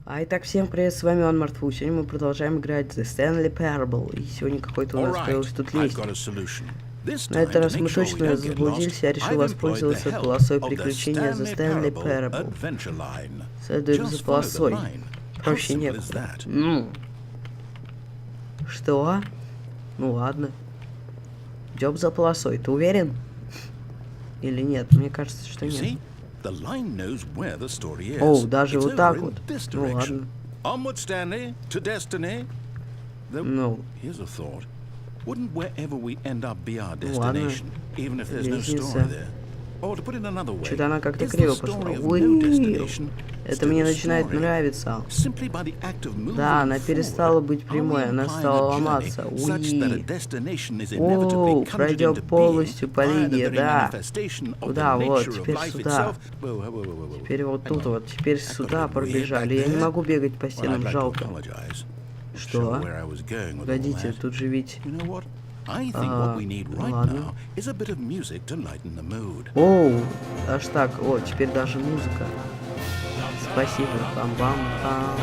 Итак, всем привет, с вами IvanMartFul. Сегодня мы продолжаем играть The Stanley Parable. И сегодня какой-то у нас появился тут лист. На этот раз мы точно заблудились, я решил воспользоваться полосой приключения The Stanley Parable. Следуем за полосой. Проще некуда. Что? Ну ладно. Идем за полосой, ты уверен? Или нет? Мне кажется, что нет. О, даже вот так вот. Ну ладно. Ну. Лестница. Что-то она как-то криво пошла. Это мне начинает нравиться. Да, она перестала быть прямой, она стала ломаться. О, пройдем полностью по линии, да. Куда? Вот, теперь сюда. Теперь вот тут вот, теперь сюда пробежали. Я не могу бегать по стенам, жалко. Что? Погодите, тут же ведь... ладно. Оу, аж так, о, теперь даже музыка. Спасибо. Пам-пам-пам.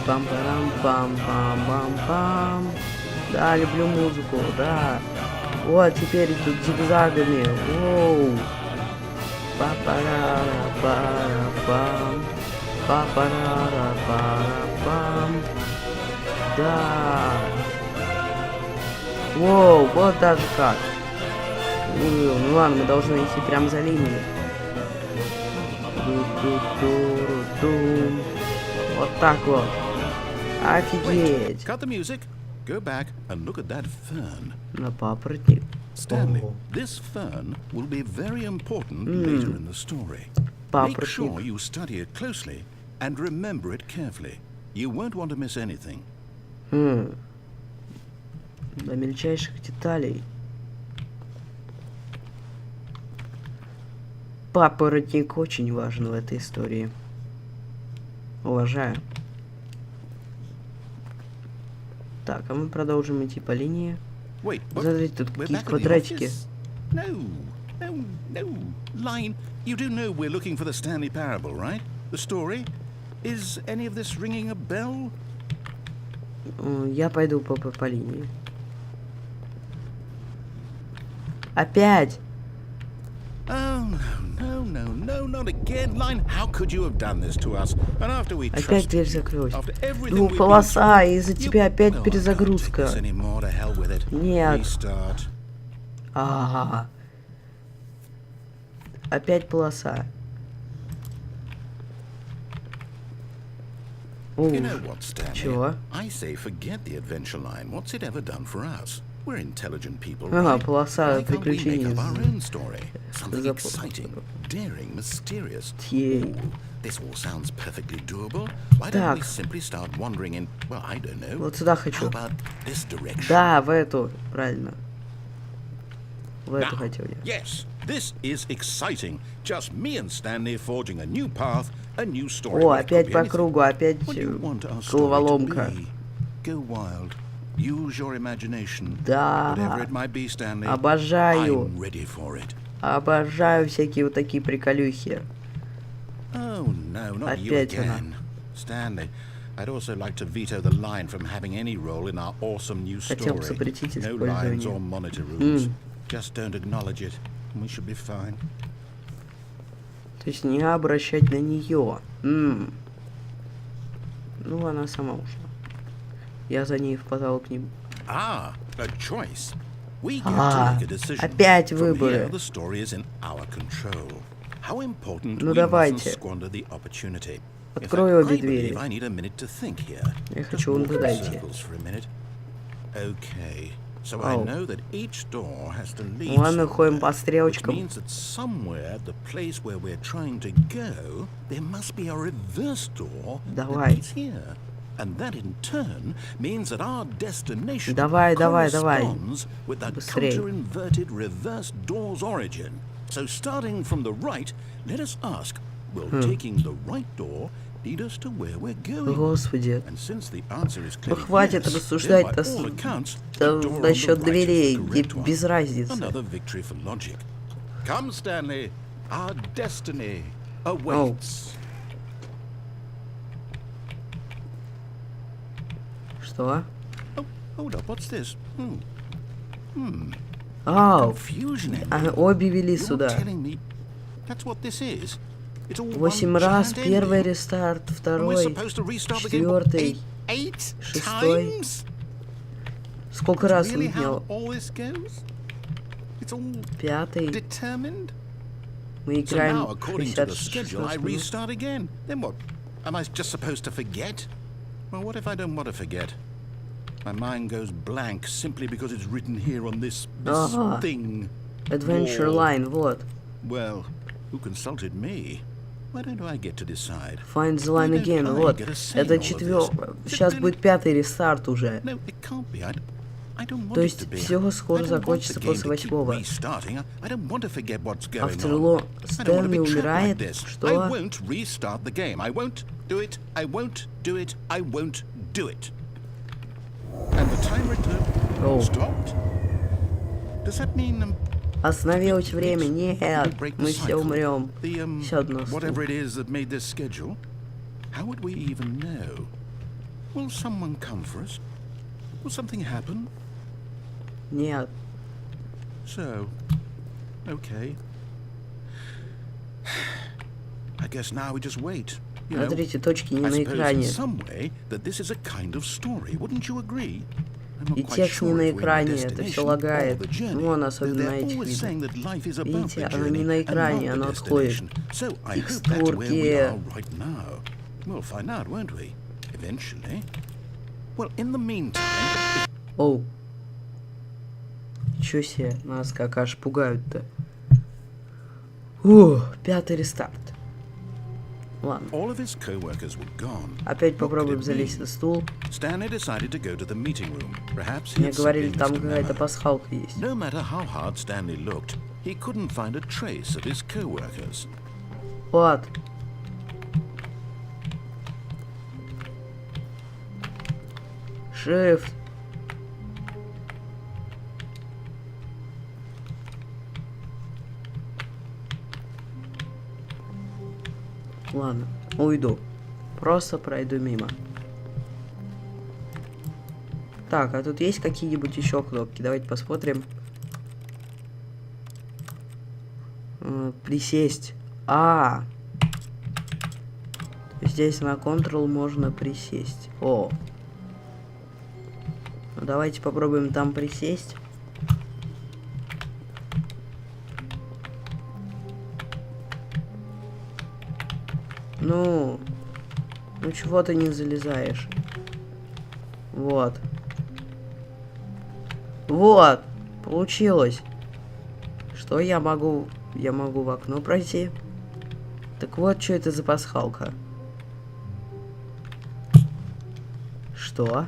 Пам-парам-пам-пам-пам-пам. Да, люблю музыку, да. Вот, теперь тут зигзагами. Оу. Па-пара-пара-пам. Па-пара-пара-пам. Да. Воу, вот даже как. Ну ладно, мы должны идти прямо за линией. Вот так вот. Офигеть. На папоротник. Stanley, this fern will be very important later in the story. Make sure you study it closely and remember it carefully. You won't want to miss anything. До мельчайших деталей. Папоротник очень важен в этой истории. Уважаю. Так, а мы продолжим идти по линии. Смотрите, тут какие квадратики. Line, you do know we're looking for the Stanley Parable, right? The story? Is any of this ringing a bell? Я пойду по линии. Опять! No, not again, Line. How could you have done this to us? And after we опять дверь закрылась. Ну, полоса, из-за тебя опять перезагрузка. Нет. Ага. Опять полоса. Чего? Ага, полоса приключений. Так. Вот сюда хочу. Да, в эту, правильно. В эту хотел я. О, опять по кругу, опять головоломка. Да, обожаю. Обожаю всякие вот такие приколюхи. Опять она. Хотел бы запретить использование. То есть не обращать на нее. Ну, она сама ушла. Я за ней в потолок не... опять выборы. Ну давайте. Открой обе двери. Я хочу вон туда идти. Ладно, ходим по стрелочкам. Давай. Давай, давай, давай. Быстрее. Господи. Ну хватит рассуждать насчет дверей, без разницы. Что? Hold up, what's this? Ау, обе вели сюда. 8 раз, первый рестарт, второй, четвертый, шестой. Сколько раз выиграл? Пятый. Мы играем 66 минут. Am I just supposed to forget? Well, what if I don't want to forget? My mind goes blank simply because it's written here on this thing. Adventure line, вот. Well, who consulted me? Why don't I get to decide? Find the line again, вот. Это четвертый. Сейчас будет пятый рестарт уже. No, it can't be. I don't want То it есть to be. все скоро закончится после 8-го. А в трило Стэнли умирает? Что? I won't restart the game. I won't do it. I won't do it. I won't do it. And the timer stopped. Does that mean Остановилось время. Нет, мы все умрем. Еще одно. Whatever it is that made this schedule, how would we even know? Will someone come for us? Will something happen? Нет. So, okay. I guess now we just wait. Смотрите, точки не на экране. И текст не на экране, это все лагает. Вон, особенно на этих видео. Видите, оно не на экране, оно отходит. Текстурки. Оу. Чё себе, нас как аж пугают-то. Пятый рестарт. Ладно. Опять попробуем залезть на стул. Мне говорили, там какая-то пасхалка есть. Вот. Shift. Ладно, уйду. Просто пройду мимо. Так, а тут есть какие-нибудь еще кнопки? Давайте посмотрим. Присесть. Здесь на Ctrl можно присесть. О. Ну, давайте попробуем там присесть. Ну чего ты не залезаешь? Вот. Вот. Получилось. Что я могу? Я могу в окно пройти. Так вот, что это за пасхалка? Что?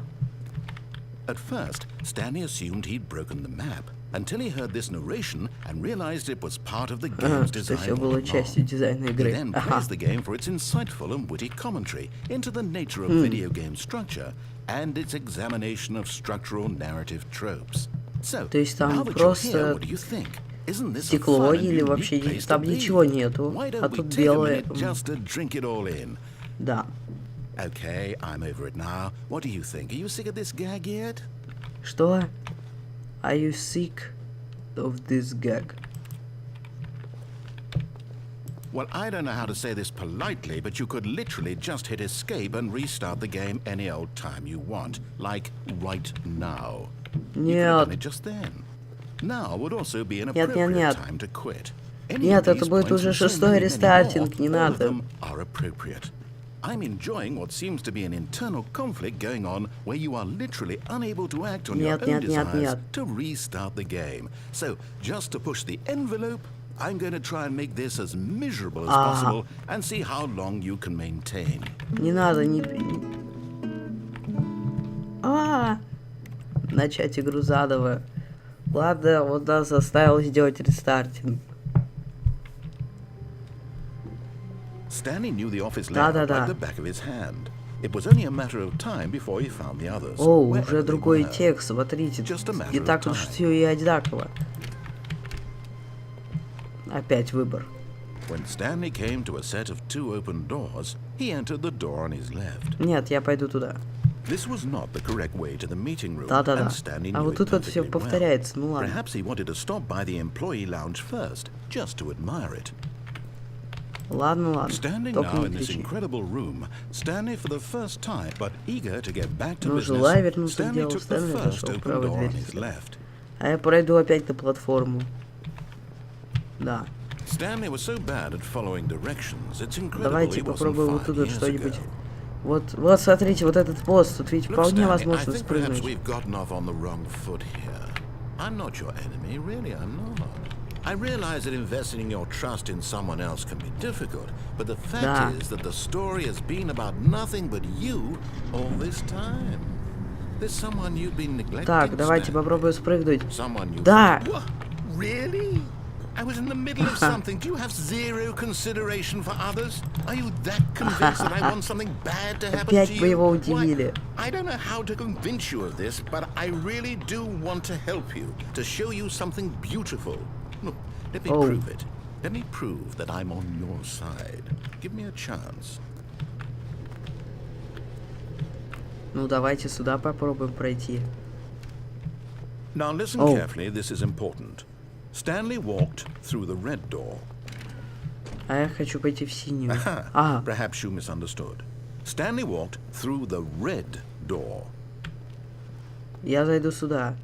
At first, Stanley assumed he'd broken the map until he heard this narration and realized it was part of the game's design. Все было частью дизайна игры. He then praised the game for its insightful and witty commentary into the nature of video game structure and its examination of structural narrative tropes. So, то есть там now that you're просто here, what do you think? Isn't this a стекло fun and или unique вообще place там to be? ничего нету, Why а don't we тут take a белое. minute just to drink it all in? Да. Okay, I'm over it now. What do you think? Are you sick of this gag yet? Что? Are you sick of this gag? Well, I don't know how to say this politely, but you could literally just hit escape and restart the game any old time you want, like right now. You could have done it just then. Now would also be an appropriate time to quit. Нет, это будет уже шестой рестартинг, не надо. Are appropriate. I'm enjoying what seems to be an internal conflict going on where you are literally unable to act on your own desires to restart the game. So, just to push the envelope, I'm going to try and make this as miserable as possible and see how long you can maintain. Не надо, не... Начать игру заново. Ладно, вот нас заставил сделать рестартинг. Stanley knew the office layout like the back of his hand. It was only a matter of time before he found the others. О, уже другой текст, смотрите. Не так уж все и одинаково. Опять выбор. When Stanley came to a set of two open doors, he entered the door on his left. Нет, я пойду туда. This was not the correct way to the meeting room, Да-да-да. and Stanley А knew вот it тут вот все perfectly well. повторяется, ну ладно. Perhaps he wanted to stop by the employee lounge first, just to admire it. Ладно, ладно. Standing Только now не in this кричи. incredible room, Stanley for the first time, but eager to get back to Ну, business, желая вернуться к Stanley делу, took the Стэнли first зашел в open правую door on дверь. his left. А я пройду опять на платформу. Да. Stanley was so bad at following directions, it's incredible Давайте he wasn't попробуем вот 5 тут years что-нибудь. ago. Вот, смотрите, вот этот пост. Тут ведь Look, вполне Stanley, I возможно think perhaps спрыгнуть. we've gotten off on the wrong foot here. I'm not your enemy, really, I'm not. I realize that investing your trust in someone else can be difficult, but the fact is that the story has been about nothing but you all this time. There's someone you've been neglecting. Так, давайте попробую спрыгнуть. Someone you. Да! What? Really? I was in the middle of something. Do you have zero consideration for others? Are you that convinced that I want something bad to happen to Опять вы you? его удивили. I don't know how to convince you of this, but I really do want to help you, to show you something beautiful. Look, let me prove it. Let me prove that I'm on your side. Give me a chance. Ну, давайте сюда попробуем пройти. Now listen carefully, this is important. Stanley walked through the red door. А я хочу пойти в синюю. Perhaps you misunderstood. Stanley walked through the red door. Я зайду сюда.